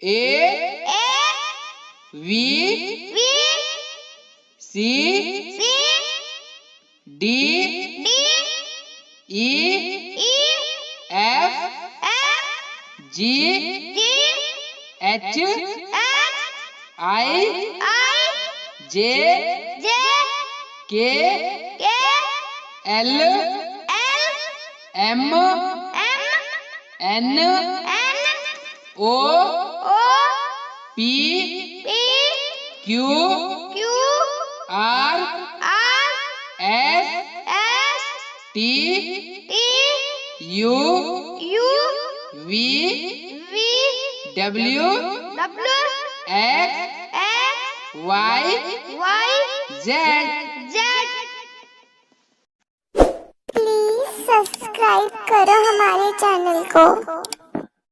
A V C D E F G H I J K L M N O P Q R S T U V W X Y Z। Please subscribe करो हमारे channel को।